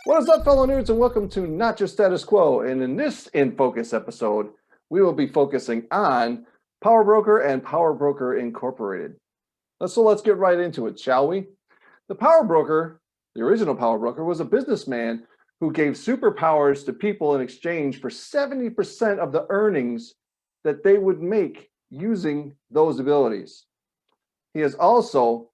What is up, fellow nerds, and welcome to Not Your Status Quo. And in this InFocus episode, we will be focusing on Power Broker and Power Broker Incorporated. So let's get right into it, shall we? The Power Broker, the original Power Broker, was a businessman who gave superpowers to people in exchange for 70% of the earnings that they would make using those abilities. He is also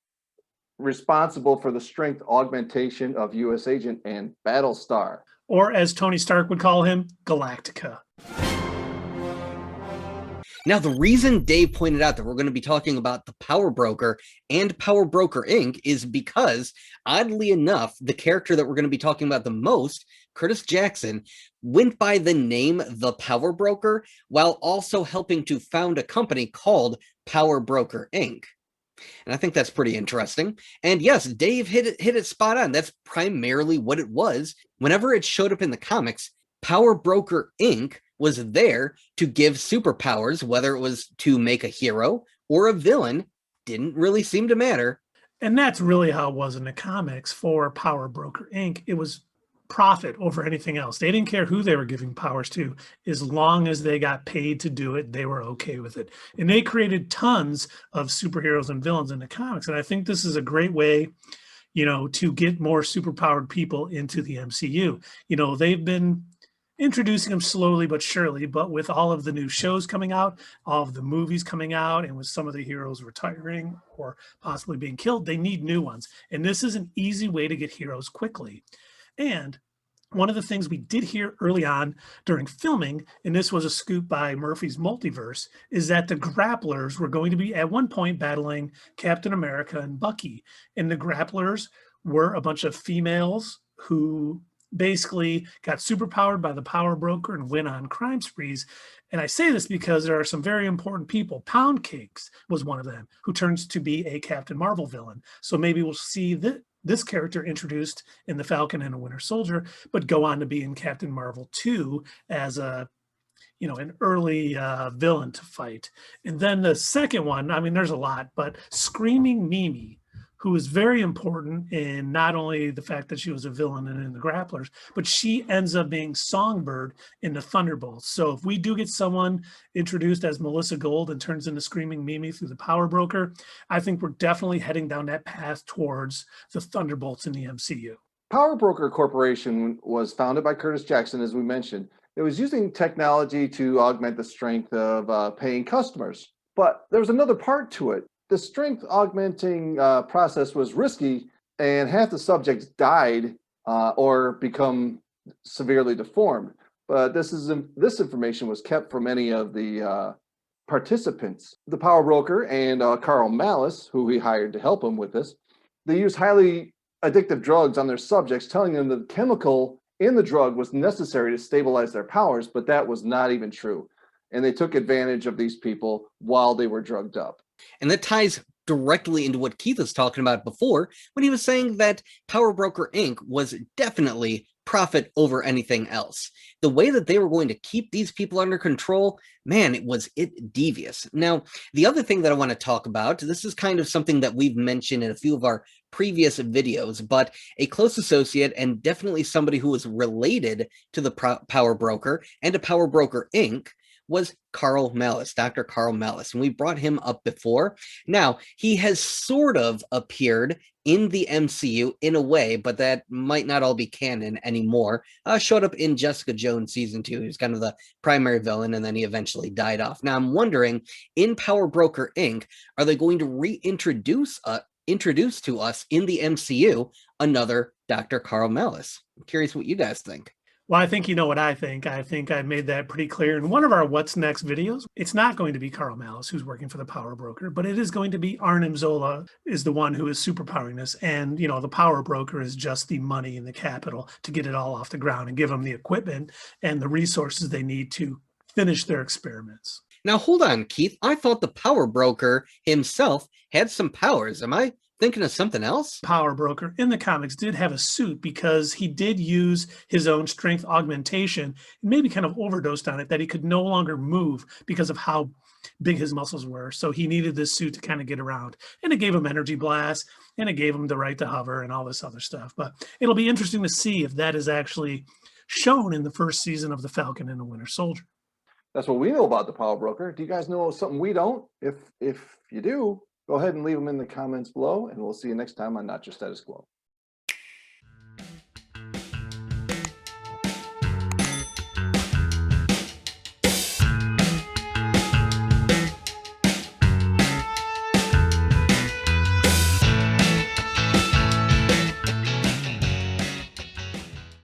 responsible for the strength augmentation of U.S. Agent and Battlestar. Or as Tony Stark would call him, Galactica. Now, the reason Dave pointed out that we're going to be talking about the Power Broker and Power Broker Inc. is because, oddly enough, the character that we're going to be talking about the most, Curtis Jackson, went by the name The Power Broker while also helping to found a company called Power Broker Inc. And I think that's pretty interesting. And yes, Dave hit it spot on. That's primarily what it was. Whenever it showed up in the comics, Power Broker Inc. was there to give superpowers, whether it was to make a hero or a villain, didn't really seem to matter. And that's really how it was in the comics for Power Broker Inc. It was profit over anything else. They didn't care who they were giving powers to. As long as they got paid to do it, they were okay with it. And they created tons of superheroes and villains in the comics. And I think this is a great way, to get more superpowered people into the MCU. They've been introducing them slowly but surely, but with all of the new shows coming out, all of the movies coming out, and with some of the heroes retiring or possibly being killed, they need new ones. And this is an easy way to get heroes quickly. And one of the things we did hear early on during filming, and this was a scoop by Murphy's Multiverse, is that the Grapplers were going to be at one point battling Captain America and Bucky. And the Grapplers were a bunch of females who basically got superpowered by the Power Broker and went on crime sprees. And I say this because there are some very important people. Pound Cakes was one of them, who turns to be a Captain Marvel villain. So maybe we'll see this character introduced in the Falcon and a Winter Soldier, but go on to be in Captain Marvel 2 as an early villain to fight. And then the second one, there's a lot, but Screaming Mimi, who is very important in not only the fact that she was a villain in the Grapplers, but she ends up being Songbird in the Thunderbolts. So if we do get someone introduced as Melissa Gold and turns into Screaming Mimi through the Power Broker, I think we're definitely heading down that path towards the Thunderbolts in the MCU. Power Broker Corporation was founded by Curtis Jackson, as we mentioned. It was using technology to augment the strength of paying customers. But there was another part to it. The strength augmenting process was risky, and half the subjects died or become severely deformed. But this information was kept from any of the participants. The Power Broker and Carl Malus, who he hired to help him with this, they used highly addictive drugs on their subjects, telling them the chemical in the drug was necessary to stabilize their powers, but that was not even true. And they took advantage of these people while they were drugged up. And that ties directly into what Keith was talking about before when he was saying that Power Broker Inc. was definitely profit over anything else. The way that they were going to keep these people under control, man, it was devious. Now, the other thing that I want to talk about, this is kind of something that we've mentioned in a few of our previous videos, but a close associate and definitely somebody who was related to the Power Broker and to Power Broker Inc. was Carl Malus, Dr. Carl Malus, and we brought him up before. Now, he has sort of appeared in the MCU in a way, but that might not all be canon anymore. Showed up in Jessica Jones season 2. He was kind of the primary villain, and then he eventually died off. Now, I'm wondering, in Power Broker Inc., are they going to reintroduce introduce to us in the MCU another Dr. Carl Malus? I'm curious what you guys think. Well, I think you know what I think. I think I made that pretty clear in one of our What's Next videos. It's not going to be Carl Malus who's working for the Power Broker, but it is going to be Arnim Zola is the one who is superpowering this. And, the Power Broker is just the money and the capital to get it all off the ground and give them the equipment and the resources they need to finish their experiments. Now, hold on, Keith. I thought the Power Broker himself had some powers. Am I thinking of something else? Power Broker in the comics did have a suit because he did use his own strength augmentation and maybe kind of overdosed on it, that he could no longer move because of how big his muscles were. So he needed this suit to kind of get around, and it gave him energy blasts, and it gave him the right to hover and all this other stuff. But it'll be interesting to see if that is actually shown in the first season of The Falcon and the Winter Soldier. That's what we know about the Power Broker. Do you guys know something we don't? If you do, go ahead and leave them in the comments below, and we'll see you next time on Not Your Status Quo.